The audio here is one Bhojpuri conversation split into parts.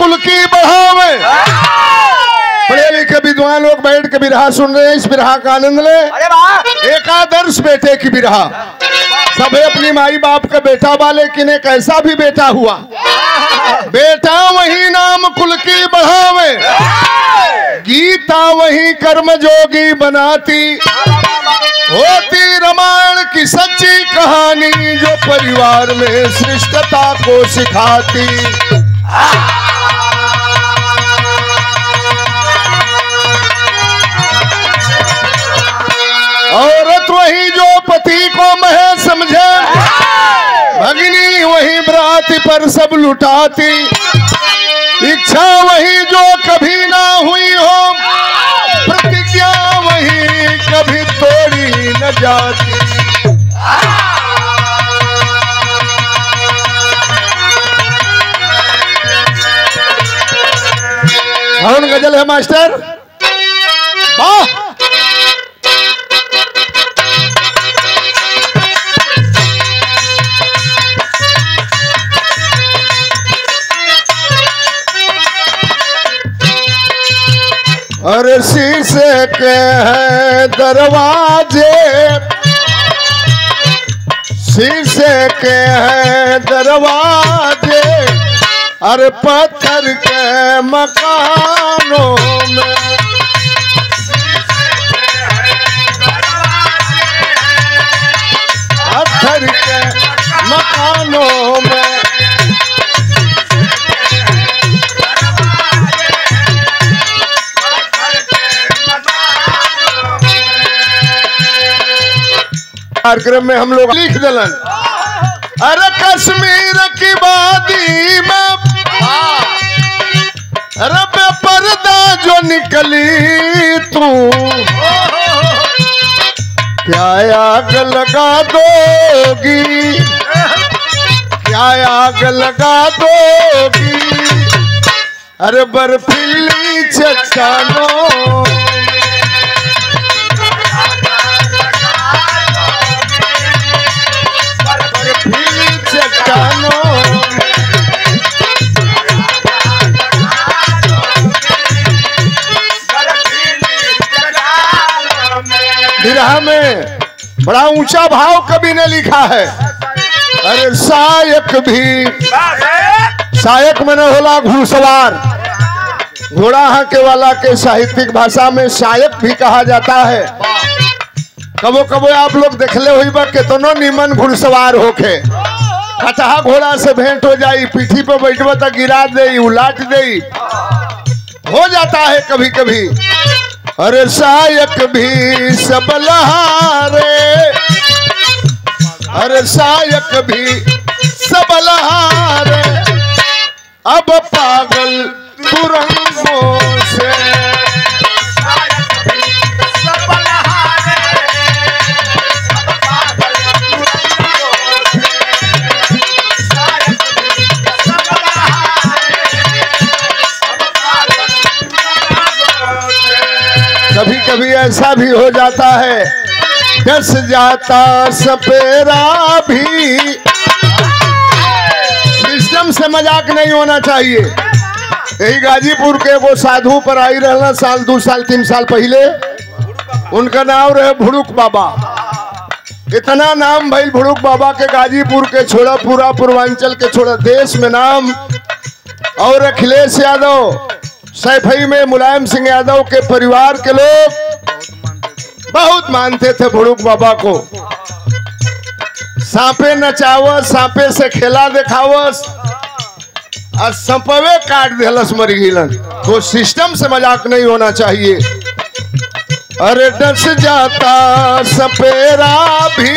कुल की बढ़ावे। पढ़े लिखे विद्वान लोग बैठ के बिरहा सुन रहे हैं, इस बिरहा का आनंद ले। एक आदर्श बेटे की बिरहा। सबे अपनी माई बाप का बेटा वाले कि ने कैसा भी बेटा हुआ, बेटा वही नाम कुल की बढ़ावे। गीता वही कर्म जोगी बनाती, होती रामायण की सच्ची कहानी जो परिवार में श्रेष्ठता को सिखाती। औरत वही जो पति को मह समझे, भगिनी वही बराती पर सब लुटाती। इच्छा वही जो कभी ना हुई हो, प्रतिज्ञा वही कभी तोड़ी न जाती। कौन गजल है मास्टर? वाह! और शीशे के हैं दरवाजे, शीशे के हैं दरवाजे, अरे पत्थर के मकानों में। पत्थर के मकानों में कार्यक्रम में हम लोग लिख दलन। अरे कश्मीर की वादी में रब पर्दा जो निकली तू, क्या आग लगा दोगी, क्या आग लगा दोगी। अरे बर्फीली चट्टानों बिरहा में बड़ा ऊंचा भाव कवि ने लिखा है। अरे सायक भी, सायक में न होला घुड़सवार, घोड़ा हाके वाला के साहित्यिक भाषा में सायक भी कहा जाता है। कबो कबो आप लोग देखले हुई बा केतनो निमन घुड़सवार होके, कटहा घोड़ा से भेंट हो जाई, पीठी पे बैठबा तो गिरा दे, उलाट दे, हो जाता है कभी कभी। अरे सायक भी सब लहारे, अरे सायक भी सब लहारे, अब पागल तुरंगों से। कभी कभी ऐसा भी हो जाता है, डस जाता सपेरा भी। सिस्टम से मजाक नहीं होना चाहिए। यही गाजीपुर के वो साधु पर आई रहना साल 2 साल 3 साल पहले, उनका नाम रहे भुड़ुक बाबा। इतना नाम भाई भुड़ुक बाबा के गाजीपुर के छोड़ा, पूरा पूर्वांचल के छोड़ा, देश में नाम। और अखिलेश यादव, सैफई में मुलायम सिंह यादव के परिवार के लोग बहुत मानते थे भुड़ुक बाबा को। सांपे नचावस, सांपे से खेला देखावस और संपवे काट देलस मरी गिलन। तो सिस्टम से मजाक नहीं होना चाहिए। अरे डस जाता सपेरा भी,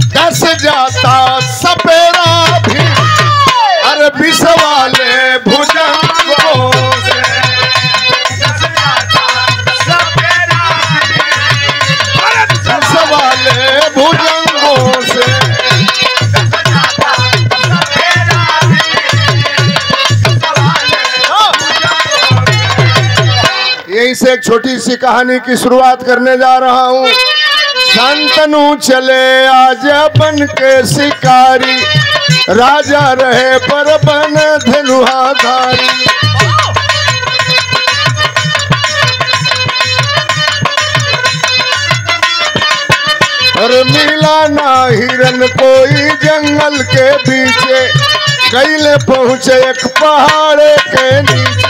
डस जाता सपेरा भी, अरे विष वाले भुजंगों से। विष वाले भुजंगों से। यहीं से एक छोटी सी कहानी की शुरुआत करने जा रहा हूँ। शांतनु चले आज बन के शिकारी, राजा रहे पर बन धनुहाधारी। और मिला ना हिरन कोई जंगल के बीचे, कैले पहुंचे एक पहाड़ के नीचे।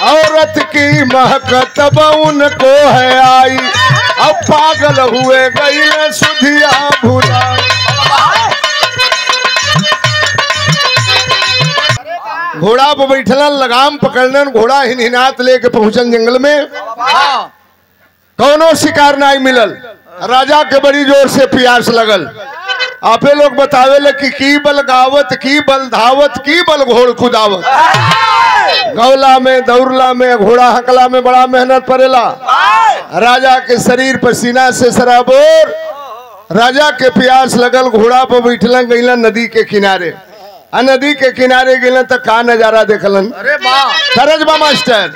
औरत की महक तब उनको है आई, अब पागल हुए गईले सुधिया भुलाई। घोड़ा पर बैठलन, लगाम पकड़न, घोड़ा हिनहिनात लेके पहुंचन जंगल में। कौनो शिकार नहीं मिलल। राजा के बड़ी जोर से प्यास लगल। आपे लोग बतावेले कि की बल गावत, की बल धावत, की बल घोड़ कुदावत। गौला में, दौड़ला में, घोड़ा हकला में बड़ा मेहनत पड़ेला। राजा के शरीर पसीना से सराबोर। राजा के प्यास लगल, घोड़ा पर बैठलन, गईलन नदी के किनारे। नदी के किनारे गईलन तो का नजारा देखलन। अरे वाह, सरज बा मास्टर।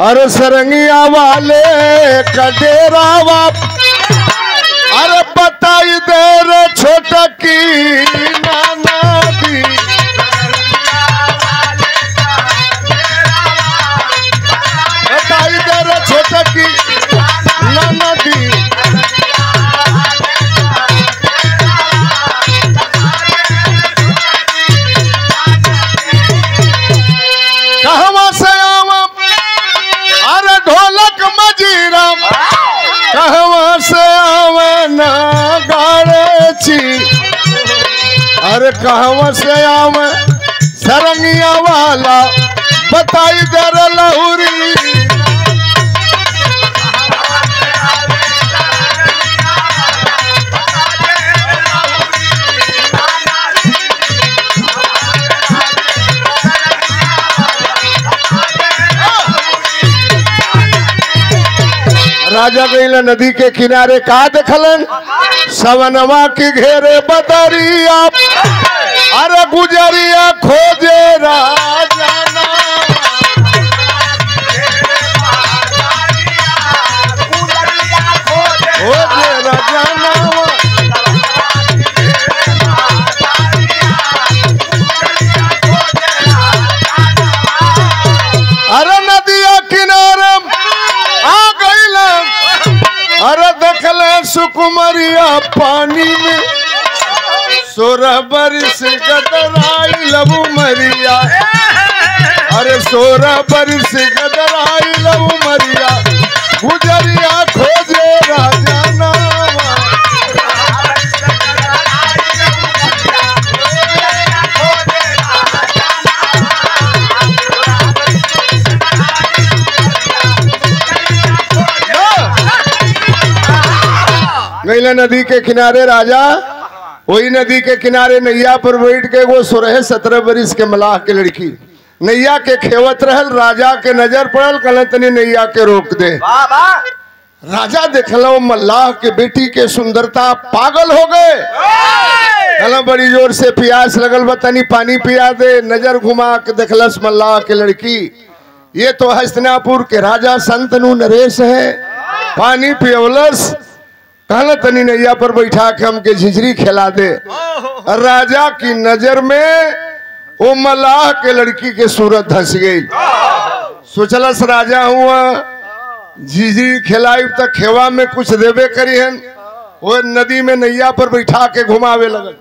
अरे सरंगिया वाले कडेरा बाप, अरे बताई दे रे छोटा की नाना दी। बताई दे रे छोटा की नाना दी। कहवा से आवा अरे ढोलक मजीरा, कहवा से आवा गाड़े छी। अरे कहवा से आवा सरंगिया वाला, बताई दे रे लहुरी। राजा गईला नदी के किनारे, का देखलन सवनवा की घेरे बदरिया, अरे गुजरिया खोजे राजा खोजे राजा नावा। अरे नदिया किनारे आ गईला, अरे देखले सुकुमरिया पानी में, 16 बरिस गदराई लबू मरिया। अरे 16 बरिस गदराई लबू मरिया, गुजरिया खोजे राजा नावा। गईला नदी के किनारे राजा, वही नदी के किनारे नैया पर बैठ के वो 16-17 बरिस के मलाह के लड़की नैया के खेवत रहल। राजा के नजर पड़ल, कहल तनी नैया के रोक दे। राजा देखलो मल्लाह के बेटी के सुंदरता, पागल हो गए। कहला बड़ी जोर से प्यास लगल, तनी पानी पिया दे। नजर घुमा के देखलस मल्लाह के लड़की, ये तो हस्तिनापुर के राजा संतनु नरेश है। पानी पियवलस, कहला तनी नैया पर बैठा के हमके झिझरी खिला दे। राजा की नजर में वो मल्लाह के लड़की के सूरत धंस गई। सोचलस राजा हुआ, झिझरी खिलाई तक खेवा में कुछ देवे करी हन। वो नदी में नैया पर बैठा के घुमावे लगल।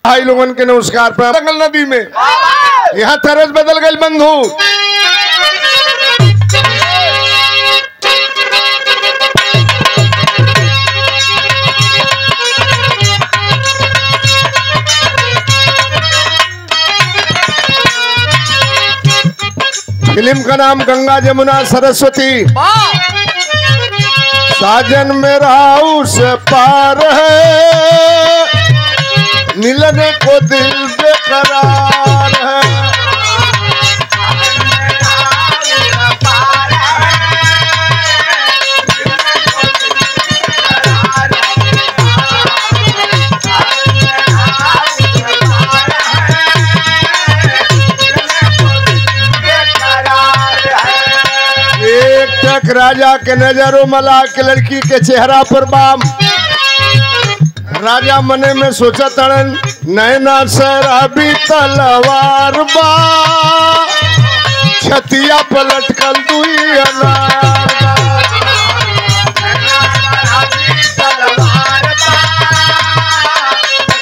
भाई लोगन के नमस्कार पर जंगल नदी में यहाँ तरस बदल गई बंधु। फिल्म का नाम गंगा जमुना सरस्वती। साजन मेरा उस पार है, मिलने को दिल बेकरार है। राजा के नजरों मला के लड़की के चेहरा पर बाम। राजा मने में सोचा तड़न नैना शराबी तलवार बा, छतिया पलट कल दुई अनार बा।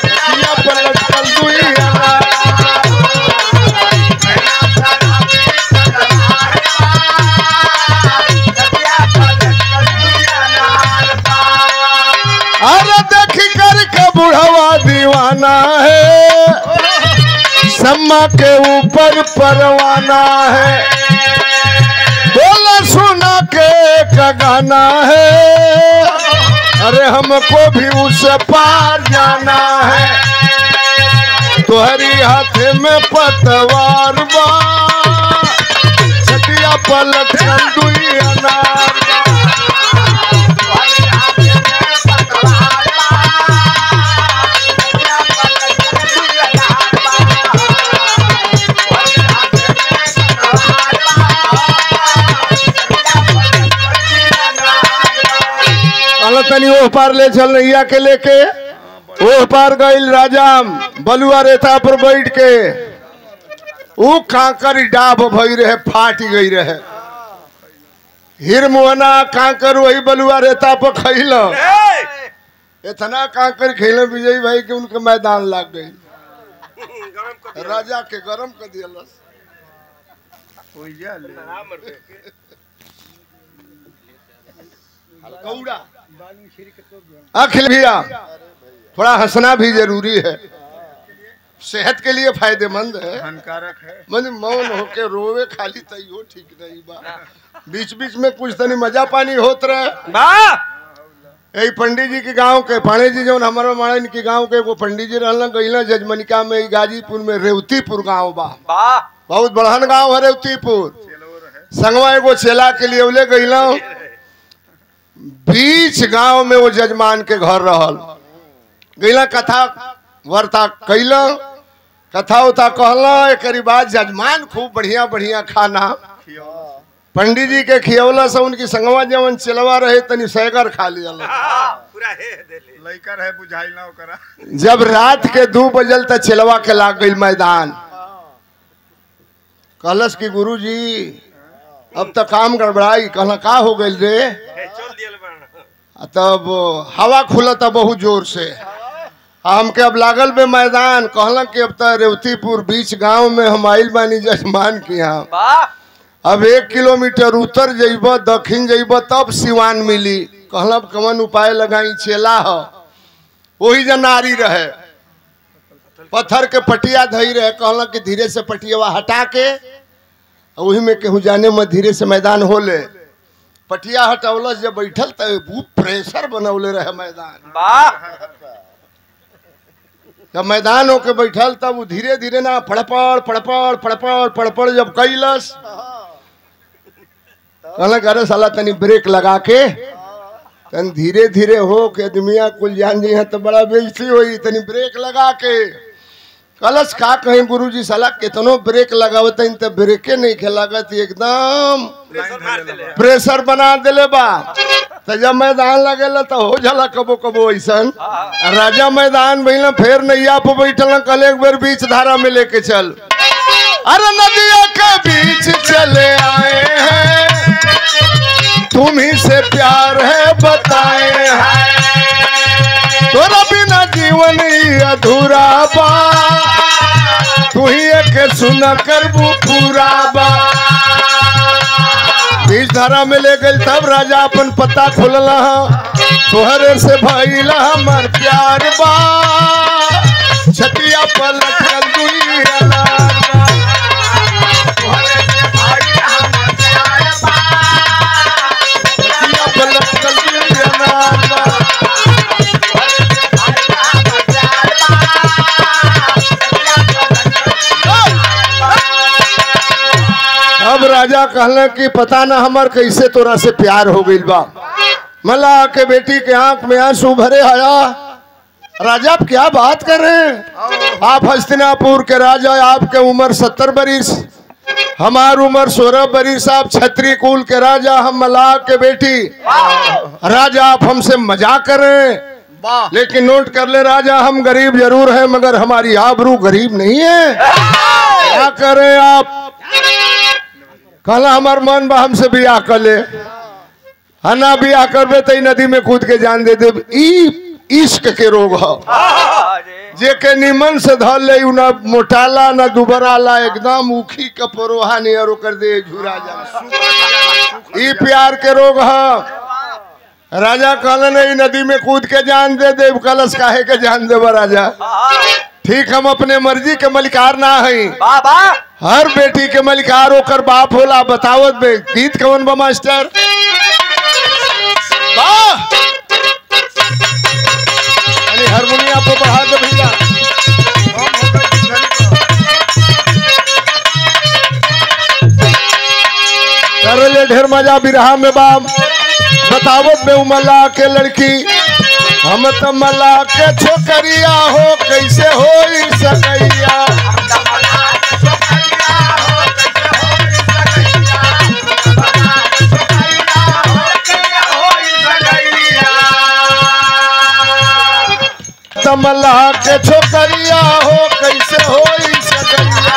छतिया पलट कल दुई अनार अरे देख कर के बुढ़वा दीवाना है, सम्मा के ऊपर परवाना है, बोला सुना के का गाना है, अरे हमको भी उस पार जाना है। तुम्हारी हाथ में पतवार बा, छतिया पलट दुई अनार बा। तनी ओह पार ले चल नैया के लेके, ओह पार गईल राजा बलुआ रेता पर बैठ के, ऊ कांकर डाब भई रहे, फाट गई रहे। हिरमुहना कांकर वही बलुआ रेता पर खैल, इतना कांकर खेल विजय भाई के उनके मैदान लाग गई, राजा के गरम कर दिया। अखिल भैया थोड़ा हंसना भी जरूरी है, सेहत के लिए फायदेमंद है, हानिकारक है। मन मौन होके रोवे खाली तैयो ठीक नहीं बा, बीच बीच में कुछ तनी मजा पानी होत रहे। यही पंडित जी के गांव के पाणे जी जो हमारा माणे के गांव के वो पंडित जी रहना गईला जजमनिका में, गाजीपुर में रेवतीपुर गांव बा, बहुत बड़हन गांव है रेवतीपुर। संगवा एगो चेला के लिए उले गईला, बीच गांव में वो जजमान के घर रहल, गईला कथा वार्ता कैला, कथा उथा कहला। एक बाद जजमान खूब बढ़िया बढ़िया खाना पंडित जी के खियवला से उनकी संगवा जवन चलवा रहे तनी सैगर खा लिया। जब रात के 2 बजल तक चलवा के लाग गई मैदान, कहलस की गुरु जी अब तक काम गड़बड़ाई। कहला का हो गई रे? तब हवा खुला था बहुत जोर से, हमके अब लागल बे मैदान। कहला कि अब तक रेवतीपुर बीच गांव में हम आइल बानी जजमान के यहाँ, अब 1 किलोमीटर उतर जइब दक्षिण जइब तब सिवान मिली। कहला कवन उपाय लगाई? चेला हो वही जनारी रहे, पत्थर के पटिया धई रहे। कहला कि धीरे से पटिया हटा के वही में केहू जाने में धीरे से मैदान होले। पटिया हटौलस जब बैठल तब प्रेशर बनौले रहे मैदान। जब मैदान होके बैठल तब वो धीरे धीरे ना फड़पड़ फड़पड़ फड़पड़ फड़पड़ जब कैलस, कहला अरे साला तनी ब्रेक लगा के तन धीरे धीरे हो के आदमिया कुल जान जी तो बड़ा बेइज्जती होई, तनी ब्रेक लगा के। कलश का कहें गुरुजी साला कितनो ब्रेक लगावत तो ब्रेके नहीं खेलागत, एकदम प्रेशर बना दिले बा। तो जब मैदान लगेला तो हो जाला कबो कबो ऐसन। राजा मैदान बहिला फिर नैया पे बैठल, कल एक बार बीच धारा में लेके चल। अरे नदिया के बीच चले आए हैं, तुम्ही से प्यार है बताए हैं, तोरा बिना जीवन ही अधूरा बा, तू ही एक सुना करबू पूरा बा। बीच धारा में ले गई तब राजा अपन पता खोलला, तोहरे से भइला हमर प्यार बा, छतिया पलट दुई अनार बा, तोहरे से भइला हमर प्यार बा, छतिया पलट दुई अनार बा। अब राजा कहले कि पता ना हमार कैसे तोरा से प्यार हो गई बा। मल्लाह के बेटी के आंख में आंसू भरे आया। राजा आप क्या बात कर रहे हैं? आप हस्तिनापुर के राजा, आपके उम्र 70 बरिस, हमार उम्र 16 बरी साहब, छत्री कुल के राजा, हम मलाह के बेटी। राजा आप हमसे मजाक कर रहे हैं, लेकिन नोट कर ले राजा, हम गरीब जरूर हैं मगर हमारी आबरू गरीब नहीं है। क्या करें आप? कहला हमार मन बा हमसे बियाह कर ले, ना बियाह करबे तो नदी में कूद के जान दे दे। इश्क के रोग है जे के निमन से धर ले, ना मोटाला ना दुबराला, एकदम उखी का परोहा नहीं और कर दे झुरा जा। ई प्यार के रोग है। राजा कहला नहीं नदी में कूद के जान दे दे, कलश काहे के जान दे राजा। ठीक, हम अपने मर्जी के मलिकार ना है, हर बेटी के मलिकार होकर बाप होला। बतावत बे गीत कौन बा मास्टर? हारमोनिया को बढ़ा दो भैया। कर ले ढेर मजा बिरहा में बाप। बतावत बे उमला के लड़की, हम तो मला के छोकरिया हो, कैसे हो सकैया। तमला के छोकरिया हो, कैसे हो सकैया।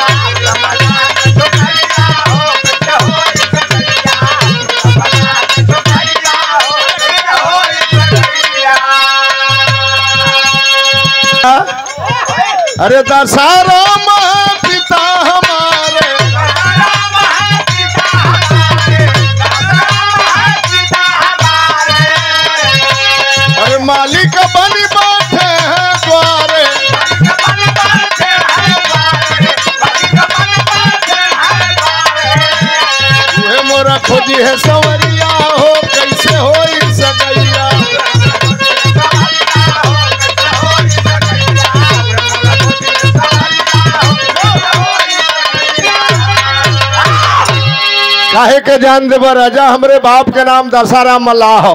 अरे दशहरा पिता हमारे, अरे मालिक बनी बैठे हैं द्वारे। तुहे मोरा खोजी है सवरिया हो, कैसे हो सकैया। काहे के जान देवा राजा, हमरे बाप के नाम दशहरा मल्लाह हो।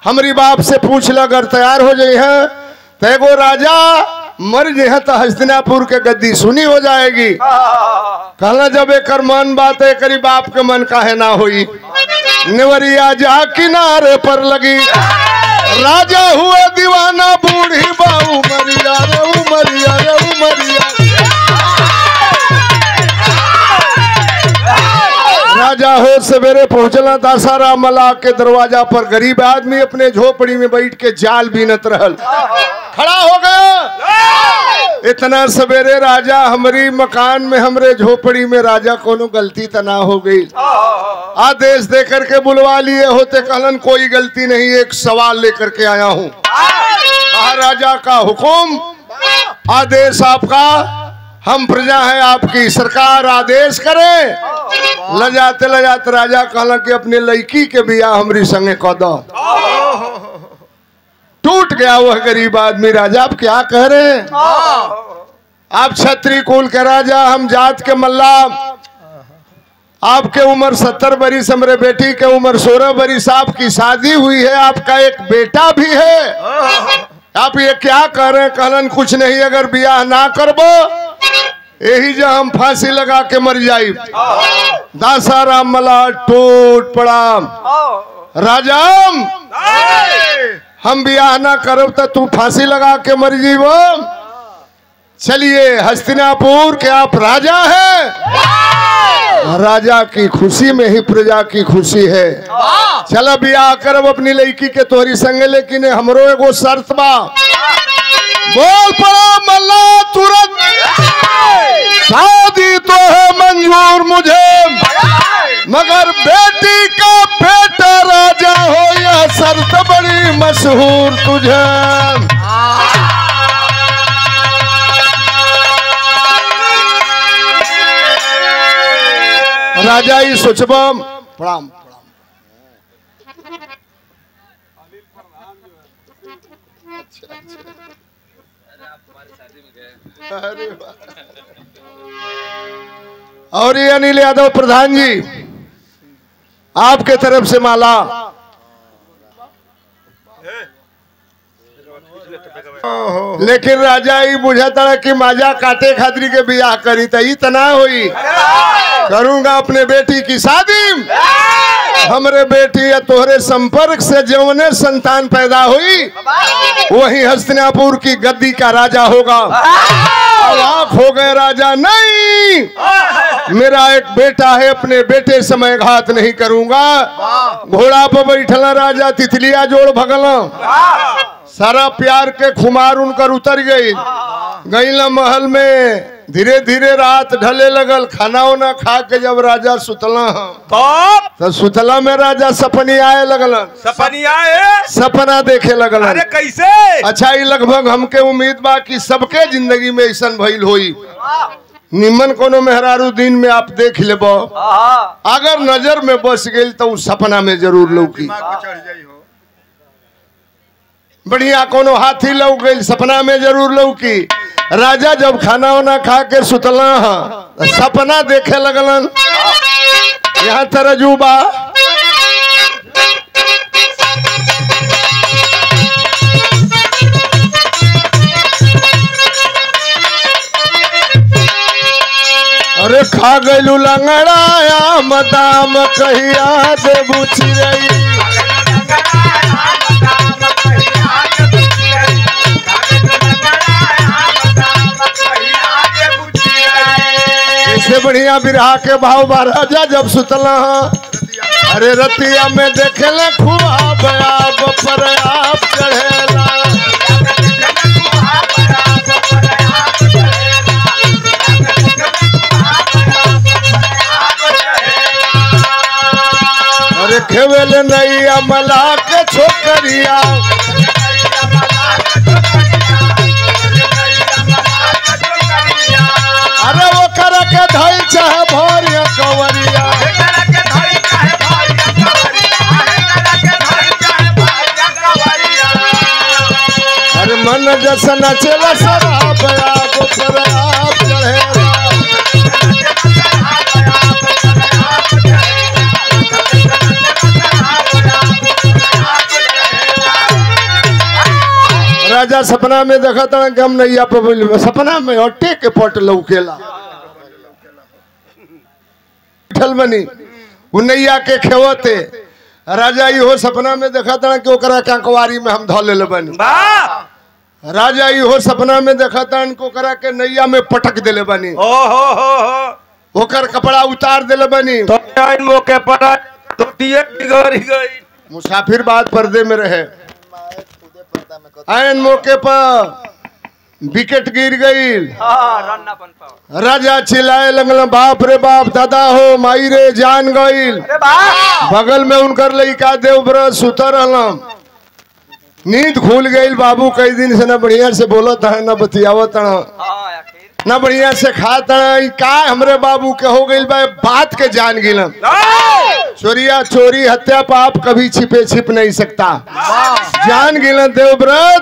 हमारी बाप से पूछ ल, अगर तैयार हो जाए है तो एगो राजा मर जे तो हस्तिनापुर के गद्दी सुनी हो जाएगी। कहला जब एक मन बात है, करी बाप के मन काहे ना हुई। नेवरिया जा किनारे पर लगी, राजा हुए दीवाना, बूढ़ी बाबू मरिया रे उमरिया रे उमरिया। राजा हो सवेरे पहुंचला दशहरा मल्लाह के दरवाजा पर। गरीब आदमी अपने झोपड़ी में बैठ के जाल बीनत रहल, खड़ा हो गया। इतना सवेरे राजा हमारी मकान में, हमरे झोपड़ी में, राजा कोनो गलती तो ना हो गई। आदेश दे करके बुलवा लिए होते, कहलन कोई गलती नहीं, एक सवाल लेकर के आया हूँ। कहा राजा का हुक्म, आदेश आपका, हम प्रजा है आपकी, सरकार आदेश करे। लजाते लजाते राजा कहला कि अपने लड़की के बियाह हमारी संगे कह दो। टूट गया वह गरीब आदमी। राजा आप क्या कह रहे हैं? आप क्षत्रिय कुल के राजा, हम जात के मल्लाह। आपके उम्र 70 बरिस, हमरे बेटी के उम्र 16 बरिस, आपकी शादी हुई है, आपका एक बेटा भी है। आप ये क्या कह रहे हैं? कहलन कुछ नहीं, अगर बियाह ना करबो यही जो हम फांसी लगा के मर जाई। दशहरा मल्लाह टूट पड़ा। राजा हम बियाह ना करब तो तू फांसी लगा के मर जीवो। चलिए हस्तिनापुर के आप राजा हैं, राजा की खुशी में ही प्रजा की खुशी है। चला बियाह करब अपनी लड़की के तोहरी संगे, लेकिन हमरो एगो शर्त बा। बोल पड़ा मल्लाह तुरंत, शादी तो है मंजूर मुझे, मगर बेटी का बेटा राजा हो, यह शर्त बड़ी मशहूर तुझे। राजा ही सोचबा। प्रणाम। और ये अनिल यादव प्रधान जी, आपके तरफ से माला। लेकिन राजा ही बुझाता कि माजा काटे खातिर के बियाह करी तो तना हुई। करूंगा अपने बेटी की शादी। हमरे बेटी या तोहरे संपर्क से जौने संतान पैदा हुई वही हस्तिनापुर की गद्दी का राजा होगा। अवाक हो गए राजा, नहीं मेरा एक बेटा है, अपने बेटे से मैं घात नहीं करूंगा। घोड़ा पर बैठला राजा, तितलिया जोड़ भगला, सारा प्यार के खुमार उनकर उतर गईला महल में। धीरे धीरे रात ढले लगल, खाना उना खा के जब राजा सुतला तो सुतला में राजा सपनी आए लगल। सपना देखे लगल। अरे कैसे? अच्छा, ये लगभग हमके उम्मीद बा कि सबके जिंदगी में ऐसा भइल होई। निमन कोनो मेहरारू दिन में आप देख लेबो, अगर नजर में बस गई तो सपना में जरूर लौकी। बढ़िया कोनो हाथी लौक गई, सपना में जरूर लौकी। राजा जब खाना वाना खा के सुतला सपना देखे लगलन। यहाँ तरजुबा अरे खा गलू लंगड़ाया मदाम कहिया देबू चिरई। इससे बढ़िया बिरहा के भाव महाराजा जब सुतला अरे रतिया में देखेला खुआब आप पर आप चढ़ेला। अरे खेवेले नैया मला के छोकरिया, अरे वो कर के धई चाहे भोरिया कवरिया। अरे मन जैसा नचेला शराब आप पर आप चढ़ेला। राजा सपना में देखा था कि हम नैया पे बोल, सपना में अट्टे के पट लौकेला बनी उ नैया के खेवते। राजा इहो सपना में देखा था कि ओकरा कंकवारी में हम धो ले बनी। राजा इहो सपना में देखा था कि ओकरा के नैया में पटक देले बनी। ओकर कपड़ा उतार देले बनी। मौके पर मुसाफिर बात पर्दे में रहे। आयन मौके पर विकेट गिर गई। राजा चिल्लाए लगल, बाप रे बाप, दादा हो माई रे जान गई। बगल में उनकर लड़का देवव्रत सुतर रहल, नींद खुल गई। बाबू कई दिन से न बढ़िया से बोलत है, न बतियावत न बढ़िया से खात है। का हमरे बाबू के हो गई बात के जान गिलन। चोरिया चोरी हत्या पाप कभी छिपे छिप नहीं सकता। जान गिलन देवव्रत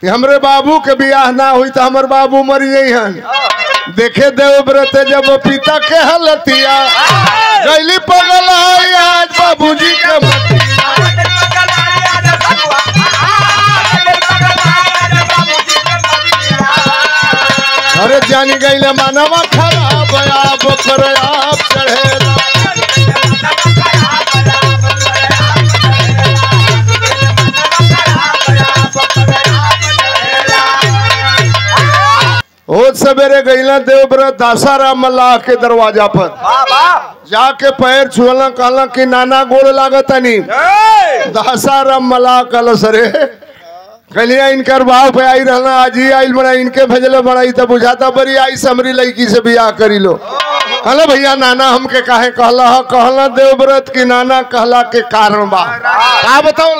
हमरे बाबू के बियाह ना हुई तो हमर बाबू मर गई हन। देखे देवव्रत जब पिता के हलतिया गैली पगल आज बाबूजी के मतिया। अरे जानी गई मानवा खराब आप पर आप चढ़ेला। रोज सवेरे गईला देवव्रत दासाराम मल्लाह के दरवाजा पर जाके पैर छुअला, कहला कि नाना गोड़ लागतनी। दासाराम मल्लाह कहल सरे कलिया इनकर भाव पे आई रहना, आज ही आइल बना, इनके भेजले बनाई तब बुझाता बड़ी आई समरी लड़की से बियाह करी लो। कहला भैया नाना हमके काहे कहला? कहला देवव्रत की नाना कहला के कारण बा। का बताओ?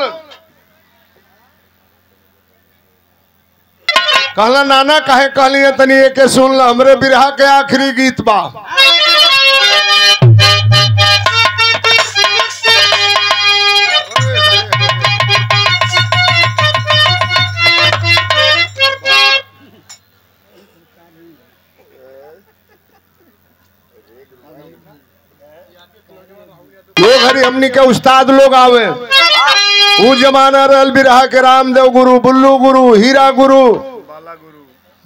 कहला नाना काहे कहलिए तनी एके सुन ला, हमरे बिरहा के आखिरी गीत बा। लोग हरी हमनी के उस्ताद लोग आवे। वो जमाना रहल बिरहा के रामदेव गुरु, बुल्लू गुरु, हीरा गुरु,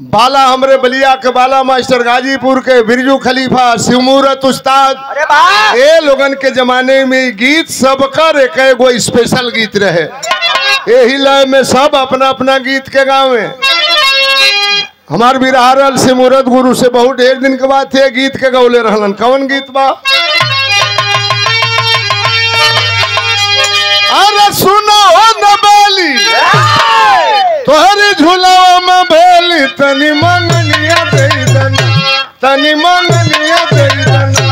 बाला हमरे बलिया के बाला मास्टर, गाजीपुर के बिरजू खलीफा, शिवमूरत उस्ताद, ये लोगन के जमाने में गीत सबकर एक एगो स्पेशल गीत रहे। यही लय में सब अपना अपना गीत के गावे। हमार बिरहारल शिवमूरत गुरु से बहुत ढेर दिन के बाद थे गीत के गौले रहलन। कौन गीत बा? अरे सुनो न बेली तोहरी झूलावा में भेली, तनी मंगनिया दे दना, तनी मंगनिया दे दना,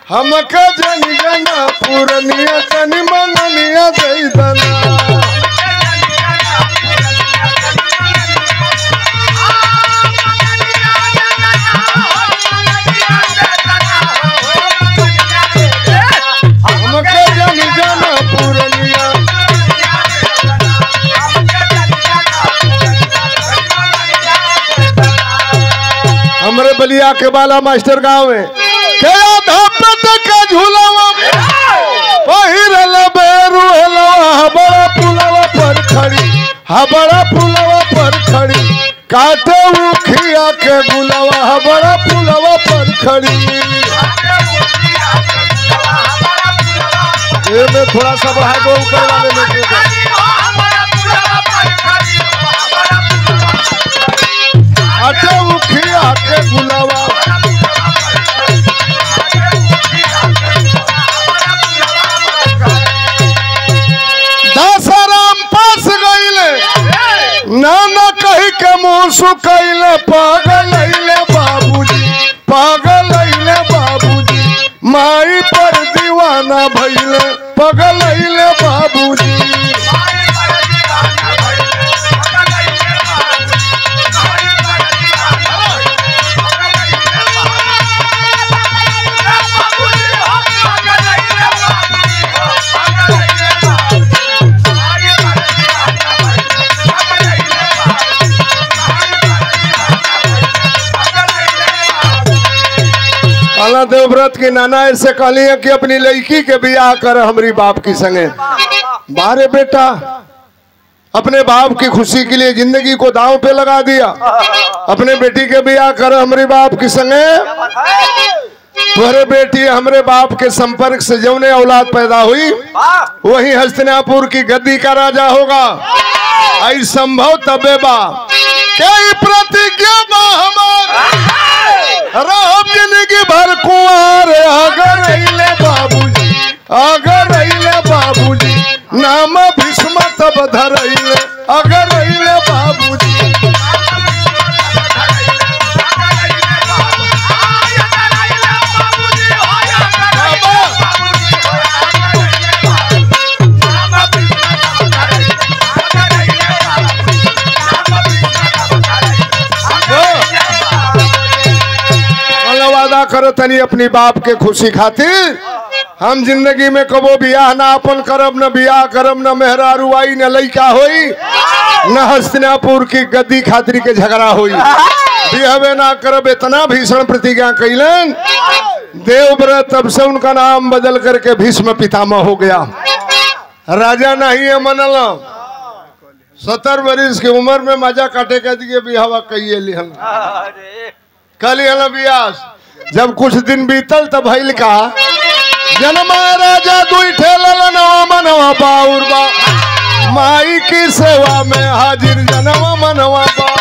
हमके जनी जना पूरनिया, तनी मंगनिया दे दना। हमके जनी जना पूरनिया। हमरे बलिया के बाला मास्टर गाँव में क्या धापत का झूलावा पहिरल बेरू हलवा, बड़ा पुलवा पर खड़ी, बड़ा पुलवा पर खड़ी, काटे उखिया के गुलवा, बड़ा पुलवा पर खड़ी। ये में थोड़ा सा बढ़ा दो ऊपर वाले में। काटे उखिया के गुलवा, दासाराम पास गईले, नाना कही के मुंह सुकैले, पागल अइले बाबूजी, पागल अइले बाबूजी, माई पर दीवाना भइले, पागल अइले बाबूजी। देवव्रत की नाना ऐसे कहली है कि अपनी लड़की के बियाह कर हमारी बाप की संगे। बारे बेटा अपने बाप की खुशी के लिए जिंदगी को दांव पे लगा दिया, अपने बेटी के बियाह कर हमारी बाप की संगे। तुम्हारे बेटी हमारे बाप के संपर्क से जौने औलाद पैदा हुई वही हस्तिनापुर की गद्दी का राजा होगा। आई संभव तबे बा कई प्रतिज्ञा बा हमार राम जिंदगी भर कुंवर, अगर रहिले बाबूजी, अगर रहिले बाबूजी, नाम भीष्म तब धरहिले, अगर रहिले बाबूजी। वादा करो तनी अपनी बाप के खुशी खातिर हम जिंदगी में कबो बियाह ना अपन करब, न बियाह करब, न मेहरारू आई, न लइका होई, न हस्तिनापुर की गद्दी खातिर के झगड़ा होई, बिहवे ना करब। इतना भीषण प्रतिज्ञा कैलन देवव्रत। तब से उनका नाम बदल करके भीष्म पितामह हो गया। राजा नहीं है मनल, 70 वर्ष की उम्र में मजा काटे के दिए बिहावा कहिए लिहल कल बियास। जब कुछ दिन बीतल तब भइल का जन्मा राजा दुई ठेलल नवा मनवा बाउर बा, माई की सेवा में हाजिर जनवा मनवा बाउर।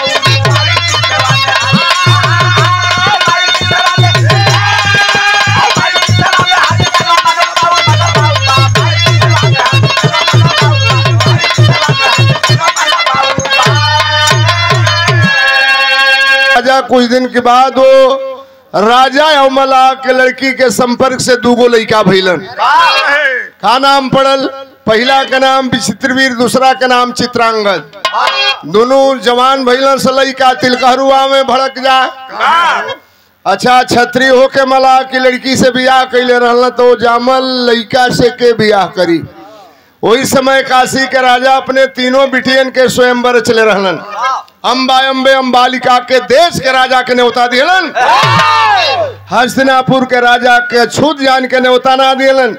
राजा कुछ दिन के बाद वो राजा और मलाह के लड़की के संपर्क से दूगो लड़का भइलन। का नाम पड़ल? पहला का नाम विचित्रवीर, दूसरा का नाम चित्रांगद। दोनों जवान भइलन से लड़का तिलकहरुआ में भड़क जाए। अच्छा छत्री होके मलाह की लड़की से बियाह कैले रहल तो जामल लड़का से के बियाह करी। वही समय काशी के राजा अपने तीनों बिटियन के स्वयंवर चले रहलन। अम्बा अम्बे अम्बालिका के देश के राजा के न्योता दिलन, हस्तिनापुर के राजा के छूत जान के न्योता ना दिलन।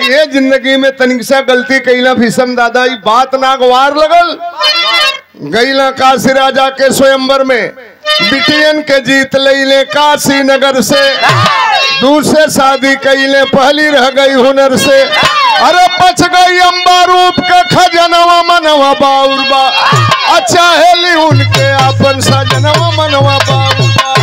ये जिंदगी में तनिक सा गलती कैला भीष्म दादा, बात ना गवार लगल। गईला काशी राजा के स्वयंवर में बिटियन के जीत ले काशी नगर से। दूसरे शादी कैले पहली रह गई हुनर से। अरे पच गई अम्बा रूप का खजनवा मनवा बाउरबा। अच्छा हेली उनके अपन सजनवा मनवा बाउरबा।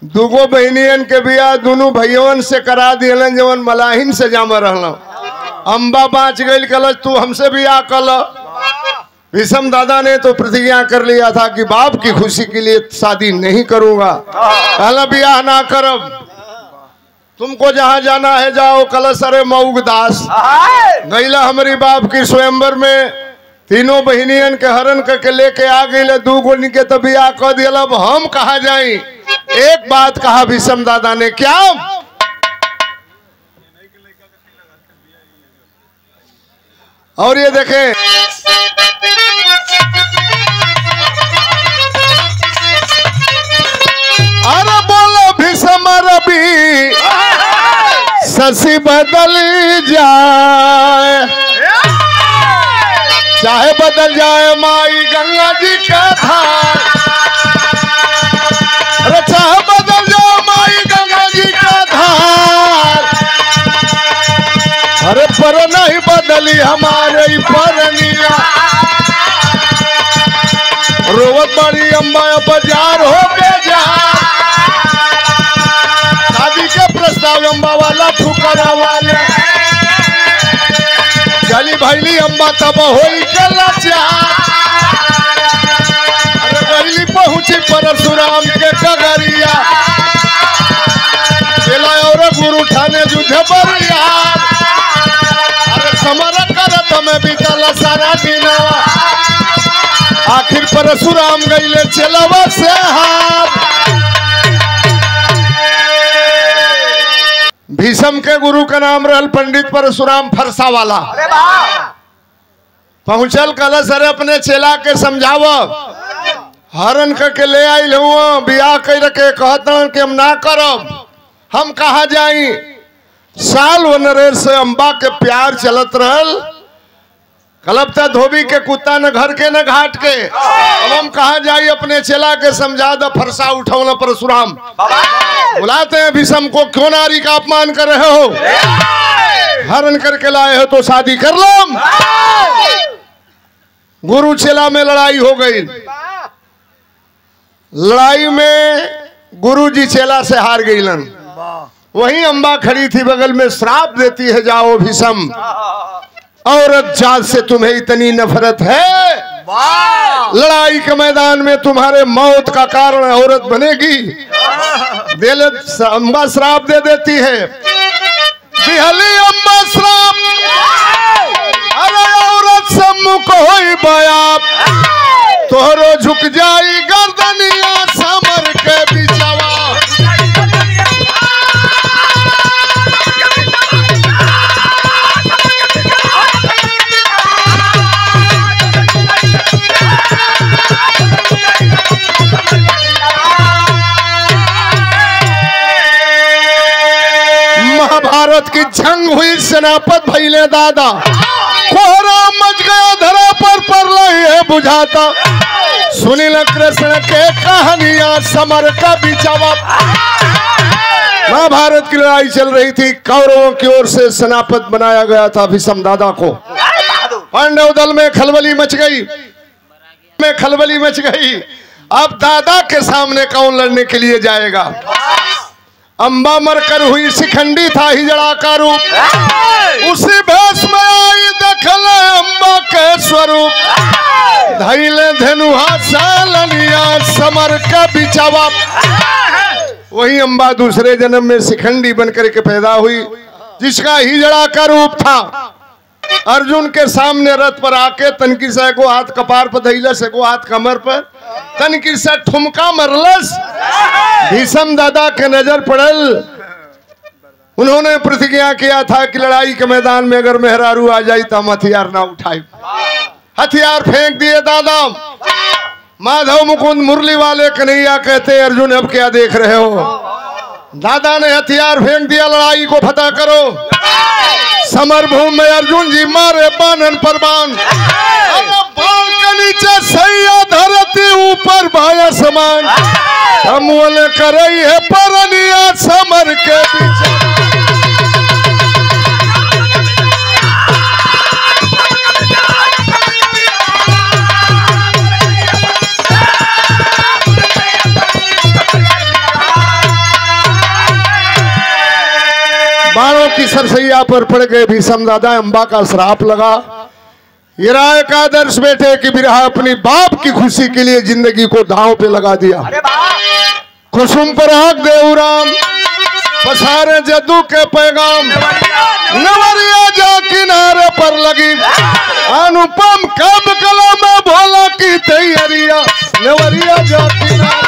दुगो बहनियन के बियाह दोनों भैयवन से करा दिलन जवन मलाहिन से जामा रहला। अम्बा बाँच गई कल तू हमसे बियाह कल। विषम दादा ने तो प्रतिज्ञा कर लिया था कि बाप की खुशी के लिए शादी नहीं करूंगा। कहला बियाह ना करब, तुमको जहां जाना है जाओ। कल सरे मऊगदास गईला हमारी बाप की स्वयंवर में तीनों बहनियन के हरण करके लेके आ गई। दू गो के तो बियाह कर दिया। अब हम कहा जाई। एक बात कहा विषम दादा ने, क्या और ये देखें अरे बोलो भीषम रवि शशि बदल जाए, चाहे बदल जाए माई गंगा जी का धार। अरे चाहे बदल जाए माई गंगा जी का धार। अरे पर नहीं बदली हमारे परनिया। रोवत बड़ी अम्बा बाजार हो बेजार। शादी के प्रस्ताव अम्बा वाला ठुकरा वाले। चली भैली अम्बा तब होई के लाचार। अरे गईली पहुंची परशुराम के कगरिया। चला और गुरु ठाने युद्ध बरिया। अरे समर करत में बीतल सारा दिनवा। आखिर परशुराम गईले चलवा से हाथ। भीषम के गुरु का नाम रहल पंडित परशुराम फरसा वाला। पहुंचल कलश अरे अपने चेला के समझाव। हरण करके ले आई हूँ बियाह कर के कहता कि हम ना करब, हम कहा जाई। साल वनरेर से अम्बा के प्यार चलत रहल। कलपता धोबी के कुत्ता न घर के न घाट के। अब हम कहा जाई अपने चेला के समझा द। फरसा उठौला परशुराम बुलाते हैं भीषम को, क्यों नारी का अपमान कर रहे हो? हरण करके लाए हो तो शादी कर लो। गुरु चेला में लड़ाई हो गई। लड़ाई में गुरु जी चेला से हार गईलन। वहीं अम्बा खड़ी थी बगल में, श्राप देती है जाओ भीषम, औरत जात से तुम्हें इतनी नफरत है, लड़ाई के मैदान में तुम्हारे मौत का कारण औरत बनेगी। अम्बा श्राप दे देती है। बिहली अम्बा श्राप, अरे औरत सम्मुख होई बयाप। तोहरो झुक जाई गर्दनिया समर के बिचवा। महाभारत की जंग हुई, सेनापत भइले दादा। कोहरा मच गया धरा पर लही है बुझाता। सुनील कृष्ण के कहानियां समर का बिचवा। महाभारत की लड़ाई चल रही थी। कौरवों की ओर से सेनापत बनाया गया था भीषम दादा को। पांडव दल में खलबली मच गई। अब दादा के सामने कौन लड़ने के लिए जाएगा? अम्बा मरकर हुई शिखंडी था हिजड़ा का रूप। उसी भेष में आई देखले अम्बा के स्वरूप। धैले धनुहा सालनिया समर का बिचवा। वही अम्बा दूसरे जन्म में शिखंडी बनकर के पैदा हुई, जिसका हिजड़ा का रूप था। अर्जुन के सामने रथ पर आके तनकी से को हाथ कपार पर धैलस, को हाथ कमर पर, तनकी से ठुमका मरलस। भीषम दादा के नजर पड़ल। उन्होंने प्रतिज्ञा किया था कि लड़ाई के मैदान में अगर मेहरारू आ जाए तो हम हथियार ना उठाए। हथियार फेंक दिए दादा। माधव मुकुंद मुरली वाले कन्हैया कहते अर्जुन अब क्या देख रहे हो। दादा ने हथियार फेंक दिया, लड़ाई को फतह करो। समर भूमि में अर्जुन जी मारे बानन पर बाण। बाण के नीचे सैया धरती ऊपर भाया समान। हम बोले कर रही है परनिया समर के पीछे। बाणों की सरसैया पर पड़ गए भीषम दादा। अंबा का श्राप लगा। ये राय का आदर्श बेटे कि बिरहा अपनी बाप की खुशी के लिए जिंदगी को दांव पे लगा दिया। कुसुम पर आग देवराम पसारे जद्दू के पैगाम। नवरिया जा किनारे पर लगी अनुपम कब कला में भोला की तैयारियां। नवरिया जा किनारे